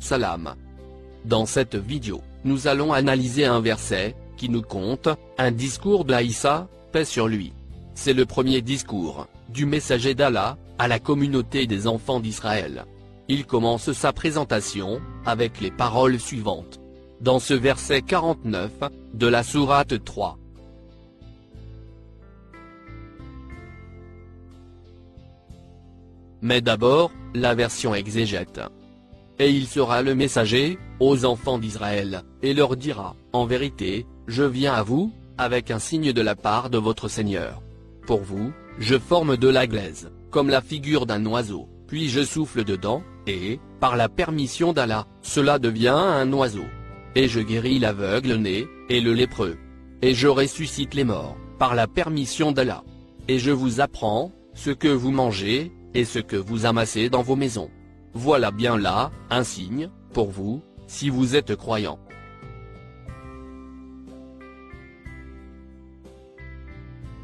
Salam. Dans cette vidéo, nous allons analyser un verset, qui nous conte, un discours d'Aïssa, paix sur lui. C'est le premier discours, du messager d'Allah, à la communauté des enfants d'Israël. Il commence sa présentation, avec les paroles suivantes. Dans ce verset 49, de la sourate 3. Mais d'abord, la version exégète. Et il sera le messager, aux enfants d'Israël, et leur dira, en vérité, je viens à vous, avec un signe de la part de votre Seigneur. Pour vous, je forme de la glaise, comme la figure d'un oiseau, puis je souffle dedans, et, par la permission d'Allah, cela devient un oiseau. Et je guéris l'aveugle-né, et le lépreux. Et je ressuscite les morts, par la permission d'Allah. Et je vous apprends, ce que vous mangez, et ce que vous amassez dans vos maisons. Voilà bien là, un signe, pour vous, si vous êtes croyants.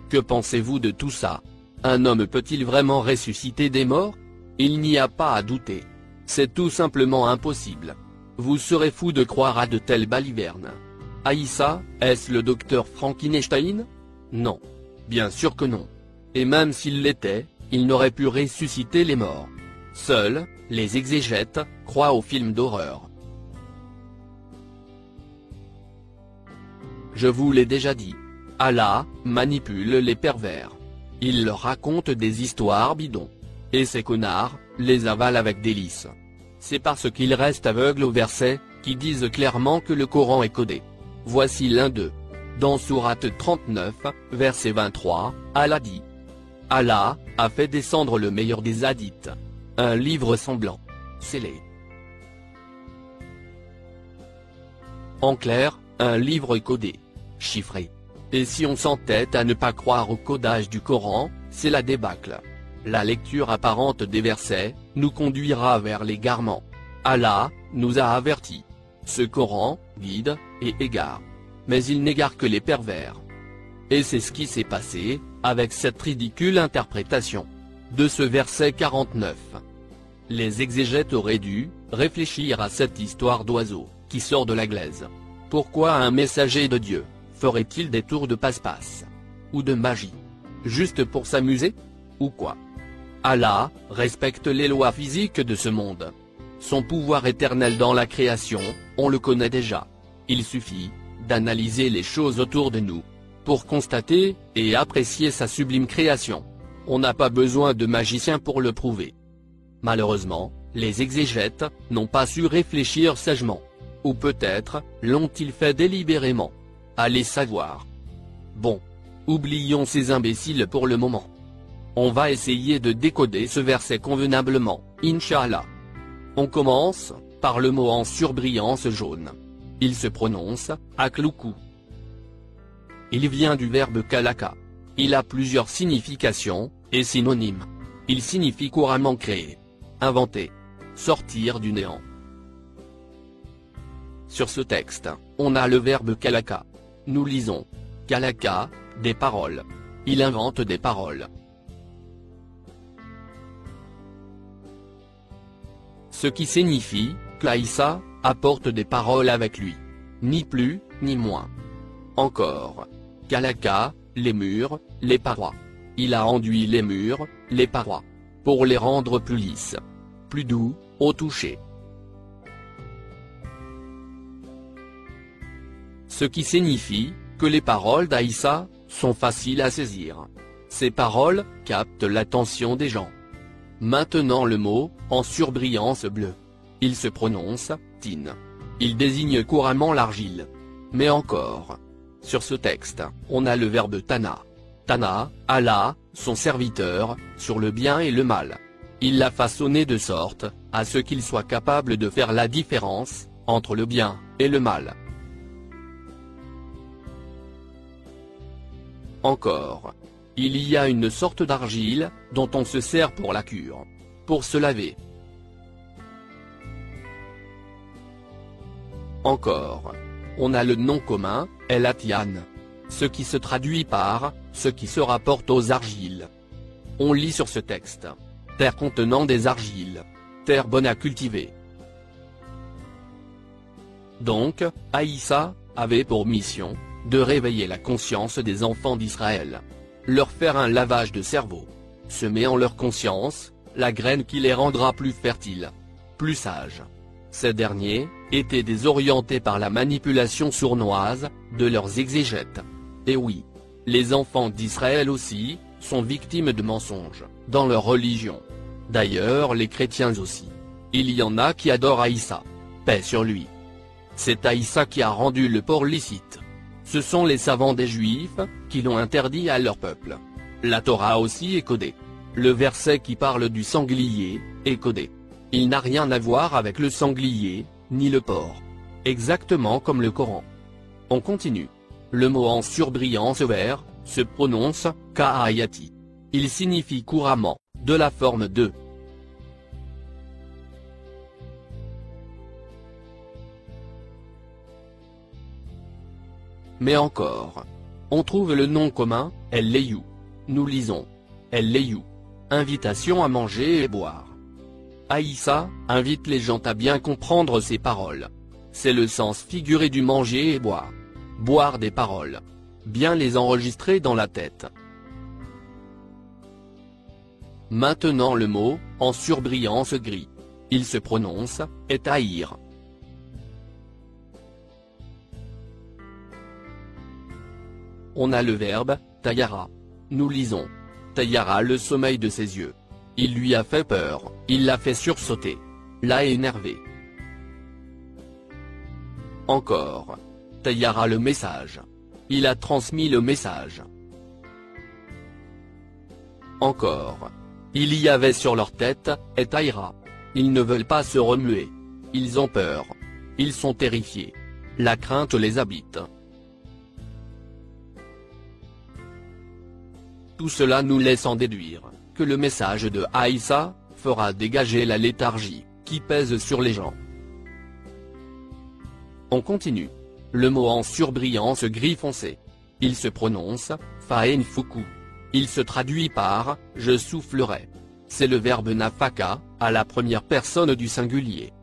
Que pensez-vous de tout ça? Un homme peut-il vraiment ressusciter des morts? Il n'y a pas à douter. C'est tout simplement impossible. Vous serez fou de croire à de telles balivernes. Aïssa, est-ce le docteur Frankenstein? Non. Bien sûr que non. Et même s'il l'était, il n'aurait pu ressusciter les morts. Seuls, les exégètes, croient aux films d'horreur. Je vous l'ai déjà dit. Allah manipule les pervers. Il leur raconte des histoires bidons. Et ces connards, les avalent avec délice. C'est parce qu'ils restent aveugles aux versets, qui disent clairement que le Coran est codé. Voici l'un d'eux. Dans sourate 39, verset 23, Allah dit. Allah a fait descendre le meilleur des hadiths. Un livre semblant. Scellé. En clair, un livre codé. Chiffré. Et si on s'entête à ne pas croire au codage du Coran, c'est la débâcle. La lecture apparente des versets, nous conduira vers l'égarement. Allah nous a avertis. Ce Coran, guide, et égare. Mais il n'égare que les pervers. Et c'est ce qui s'est passé, avec cette ridicule interprétation de ce verset 49. Les exégètes auraient dû réfléchir à cette histoire d'oiseau, qui sort de la glaise. Pourquoi un messager de Dieu ferait-il des tours de passe-passe? Ou de magie? Juste pour s'amuser? Ou quoi? Allah respecte les lois physiques de ce monde. Son pouvoir éternel dans la création, on le connaît déjà. Il suffit d'analyser les choses autour de nous pour constater et apprécier sa sublime création. On n'a pas besoin de magicien pour le prouver. Malheureusement, les exégètes n'ont pas su réfléchir sagement. Ou peut-être l'ont-ils fait délibérément. Allez savoir. Bon. Oublions ces imbéciles pour le moment. On va essayer de décoder ce verset convenablement, Inch'Allah. On commence par le mot en surbrillance jaune. Il se prononce akloukou. Il vient du verbe kalaka. Il a plusieurs significations et synonymes. Il signifie couramment créer, inventer, sortir du néant. Sur ce texte, on a le verbe kalaka. Nous lisons kalaka, des paroles. Il invente des paroles. Ce qui signifie qu'Aïssa apporte des paroles avec lui. Ni plus, ni moins. Encore. Kalaka, les murs, les parois. Il a enduit les murs, les parois. Pour les rendre plus lisses. Plus doux, au toucher. Ce qui signifie que les paroles d'Aïssa sont faciles à saisir. Ces paroles captent l'attention des gens. Maintenant le mot, en surbrillance bleue. Il se prononce, tin. Il désigne couramment l'argile. Mais encore. Sur ce texte, on a le verbe tana. Tana, Allah, son serviteur, sur le bien et le mal. Il l'a façonné de sorte, à ce qu'il soit capable de faire la différence, entre le bien, et le mal. Encore. Il y a une sorte d'argile, dont on se sert pour la cure. Pour se laver. Encore. On a le nom commun, El Atian. Ce qui se traduit par, ce qui se rapporte aux argiles. On lit sur ce texte. Terre contenant des argiles. Terre bonne à cultiver. Donc, Aïssa avait pour mission de réveiller la conscience des enfants d'Israël, leur faire un lavage de cerveau, semer en leur conscience la graine qui les rendra plus fertiles, plus sages. Ces derniers étaient désorientés par la manipulation sournoise de leurs exégètes. Et oui, les enfants d'Israël aussi sont victimes de mensonges dans leur religion. D'ailleurs les chrétiens aussi. Il y en a qui adorent Aïssa. Paix sur lui. C'est Aïssa qui a rendu le porc licite. Ce sont les savants des Juifs qui l'ont interdit à leur peuple. La Torah aussi est codée. Le verset qui parle du sanglier est codé. Il n'a rien à voir avec le sanglier, ni le porc. Exactement comme le Coran. On continue. Le mot en surbrillance vert se prononce Ka'ayati. Il signifie couramment de la forme de. Mais encore. On trouve le nom commun, El-Leyou. Nous lisons. El-Leyou. Invitation à manger et boire. Aïssa invite les gens à bien comprendre ces paroles. C'est le sens figuré du manger et boire. Boire des paroles. Bien les enregistrer dans la tête. Maintenant le mot, en surbrillance gris. Il se prononce, est haïr. On a le verbe, tayara. Nous lisons. Tayara le sommeil de ses yeux. Il lui a fait peur, il l'a fait sursauter. L'a énervé. Encore. Tayara le message. Il a transmis le message. Encore. Il y avait sur leur tête, et taïra. Ils ne veulent pas se remuer. Ils ont peur. Ils sont terrifiés. La crainte les habite. Tout cela nous laisse en déduire que le message de Aïssa fera dégager la léthargie qui pèse sur les gens. On continue. Le mot en surbrillance gris foncé. Il se prononce, Faen Fuku. Il se traduit par, je soufflerai. C'est le verbe nafaka, à la première personne du singulier.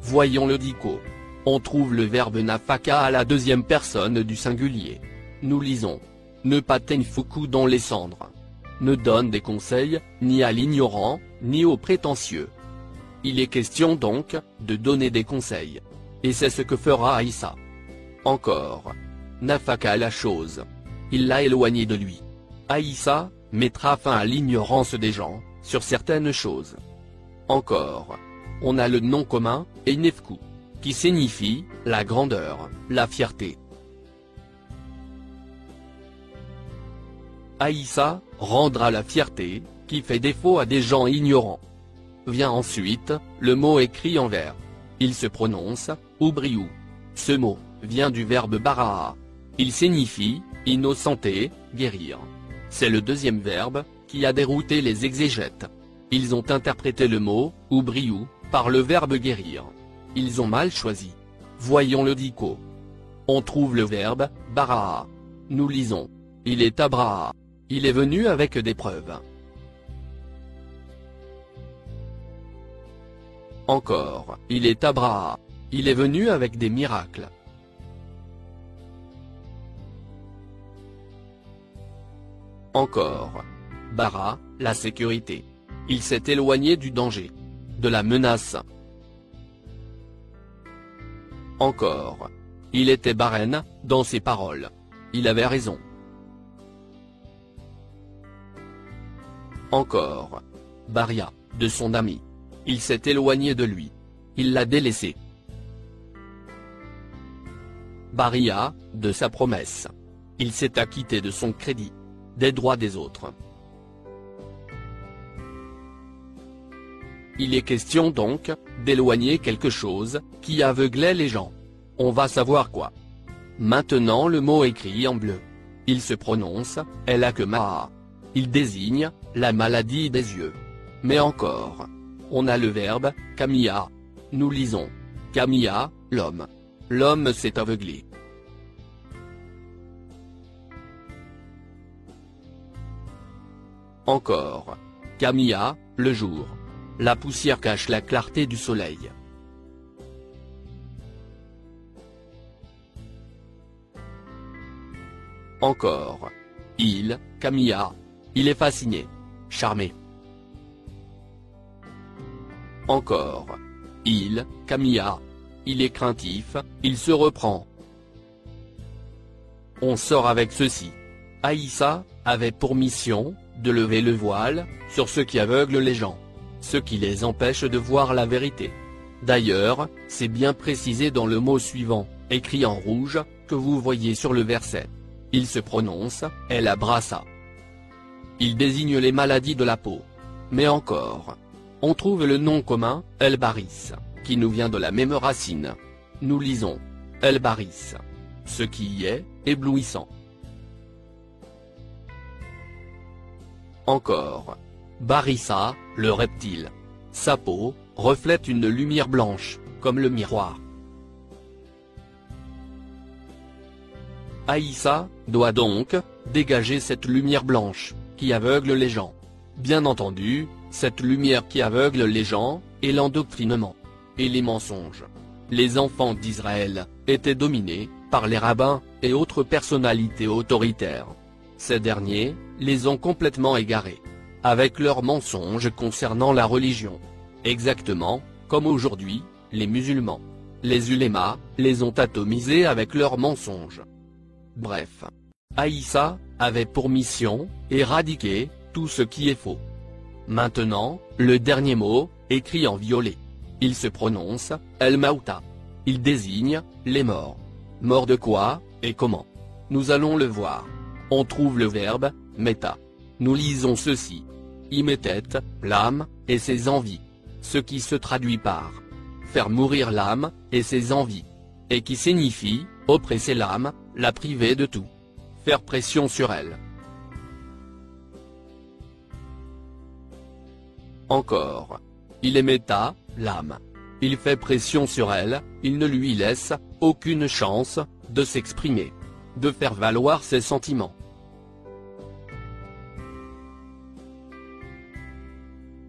Voyons le dico. On trouve le verbe nafaka à la deuxième personne du singulier. Nous lisons. Ne pas tenfuku dans les cendres. Ne donne des conseils, ni à l'ignorant, ni aux prétentieux. Il est question donc, de donner des conseils. Et c'est ce que fera Aïssa. Encore. Nafaka la chose. Il l'a éloigné de lui. Aïssa mettra fin à l'ignorance des gens, sur certaines choses. Encore. On a le nom commun, Einefku, qui signifie, la grandeur, la fierté. Aïssa rendra la fierté, qui fait défaut à des gens ignorants. Vient ensuite, le mot écrit en vert. Il se prononce, Oubriou. Ce mot, vient du verbe baraa. Il signifie, innocenter, guérir. C'est le deuxième verbe, qui a dérouté les exégètes. Ils ont interprété le mot, Oubriou, par le verbe guérir. Ils ont mal choisi. Voyons le dico. On trouve le verbe, baraa. Nous lisons. Il est abraa. Il est venu avec des preuves. Encore. Il est abraa. Il est venu avec des miracles. Encore. Bara, la sécurité. Il s'est éloigné du danger. De la menace. Encore. Il était barène, dans ses paroles. Il avait raison. Encore. Baria, de son ami. Il s'est éloigné de lui. Il l'a délaissé. Baria, de sa promesse. Il s'est acquitté de son crédit. Des droits des autres. Il est question donc, d'éloigner quelque chose, qui aveuglait les gens. On va savoir quoi. Maintenant le mot écrit en bleu. Il se prononce, el-akma. Il désigne, la maladie des yeux. Mais encore. On a le verbe, kamia. Nous lisons. Kamia, l'homme. l'homme s'est aveuglé. Encore. Camilla, le jour. La poussière cache la clarté du soleil. Encore. Camilla. Il est fasciné. Charmé. Encore. Camilla. Il est craintif, il se reprend. On sort avec ceci. Aïssa avait pour mission de lever le voile sur ce qui aveugle les gens, ce qui les empêche de voir la vérité. D'ailleurs, c'est bien précisé dans le mot suivant, écrit en rouge, que vous voyez sur le verset. Il se prononce El Abrasa. Il désigne les maladies de la peau. Mais encore. On trouve le nom commun, El Baris, qui nous vient de la même racine. Nous lisons El Baris. Ce qui y est, éblouissant. Encore. Barissa, le reptile. Sa peau reflète une lumière blanche, comme le miroir. Aïssa doit donc dégager cette lumière blanche, qui aveugle les gens. Bien entendu, cette lumière qui aveugle les gens est l'endoctrinement et les mensonges. Les enfants d'Israël étaient dominés par les rabbins et autres personnalités autoritaires. Ces derniers les ont complètement égarés, avec leurs mensonges concernant la religion. Exactement, comme aujourd'hui, les musulmans. Les ulémas les ont atomisés avec leurs mensonges. Bref. Aïssa avait pour mission éradiquer tout ce qui est faux. Maintenant, le dernier mot, écrit en violet. Il se prononce El Mauta. Il désigne les morts. Morts de quoi, et comment? Nous allons le voir. On trouve le verbe meta. Nous lisons ceci. Imetet, l'âme, et ses envies. Ce qui se traduit par faire mourir l'âme, et ses envies. Et qui signifie oppresser l'âme, la priver de tout. Faire pression sur elle. Encore. Il est méta, l'âme. Il fait pression sur elle, il ne lui laisse aucune chance de s'exprimer, de faire valoir ses sentiments.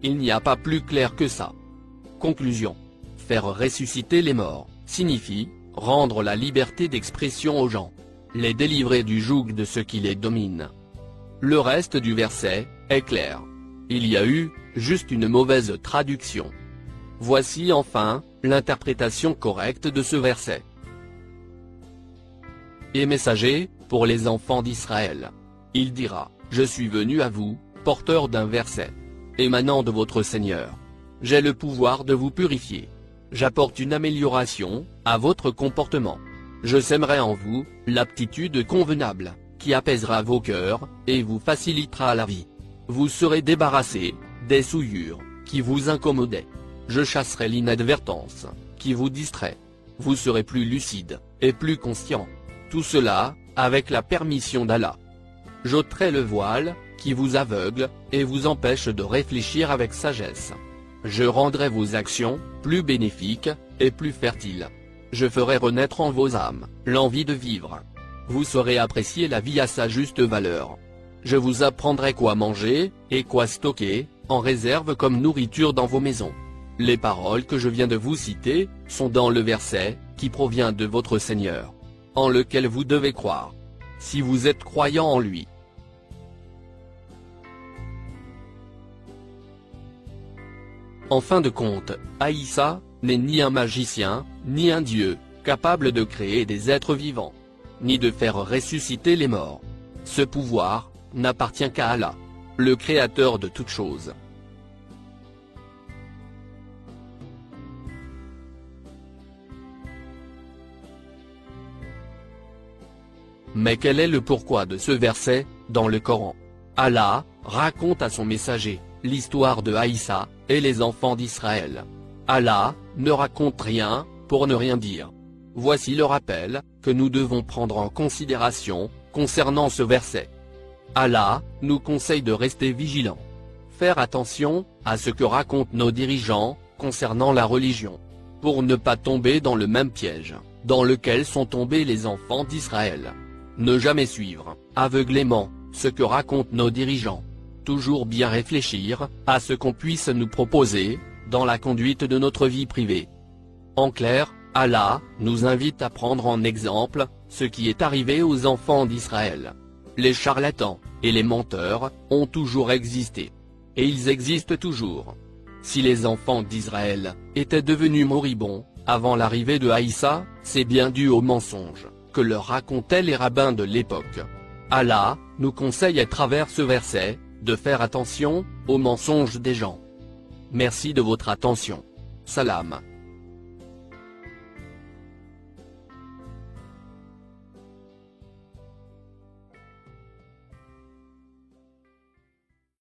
Il n'y a pas plus clair que ça. Conclusion. Faire ressusciter les morts signifie rendre la liberté d'expression aux gens, les délivrer du joug de ceux qui les dominent. Le reste du verset est clair. Il y a eu juste une mauvaise traduction. Voici enfin l'interprétation correcte de ce verset. Et messager, pour les enfants d'Israël. Il dira, je suis venu à vous, porteur d'un verset émanant de votre Seigneur. J'ai le pouvoir de vous purifier. J'apporte une amélioration à votre comportement. Je sèmerai en vous l'aptitude convenable, qui apaisera vos cœurs, et vous facilitera la vie. Vous serez débarrassés des souillures qui vous incommodaient. Je chasserai l'inadvertance qui vous distrait. Vous serez plus lucide et plus conscient. Tout cela, avec la permission d'Allah. J'ôterai le voile qui vous aveugle et vous empêche de réfléchir avec sagesse. Je rendrai vos actions plus bénéfiques et plus fertiles. Je ferai renaître en vos âmes l'envie de vivre. Vous saurez apprécier la vie à sa juste valeur. Je vous apprendrai quoi manger et quoi stocker en réserve comme nourriture dans vos maisons. Les paroles que je viens de vous citer sont dans le verset qui provient de votre Seigneur, en lequel vous devez croire, si vous êtes croyant en lui. En fin de compte, Aïssa n'est ni un magicien, ni un dieu, capable de créer des êtres vivants, ni de faire ressusciter les morts. Ce pouvoir n'appartient qu'à Allah, le créateur de toutes choses. Mais quel est le pourquoi de ce verset, dans le Coran? Allah raconte à son messager l'histoire de Aïssa et les enfants d'Israël. Allah ne raconte rien pour ne rien dire. Voici le rappel que nous devons prendre en considération concernant ce verset. Allah nous conseille de rester vigilants. Faire attention à ce que racontent nos dirigeants concernant la religion, pour ne pas tomber dans le même piège. dans lequel sont tombés les enfants d'Israël. Ne jamais suivre, aveuglément, ce que racontent nos dirigeants. Toujours bien réfléchir à ce qu'on puisse nous proposer, dans la conduite de notre vie privée. En clair, Allah nous invite à prendre en exemple ce qui est arrivé aux enfants d'Israël. Les charlatans et les menteurs ont toujours existé. Et ils existent toujours. Si les enfants d'Israël étaient devenus moribonds avant l'arrivée de Aïssa, c'est bien dû aux mensonges que leur racontaient les rabbins de l'époque. Allah nous conseille à travers ce verset de faire attention aux mensonges des gens. Merci de votre attention. Salam.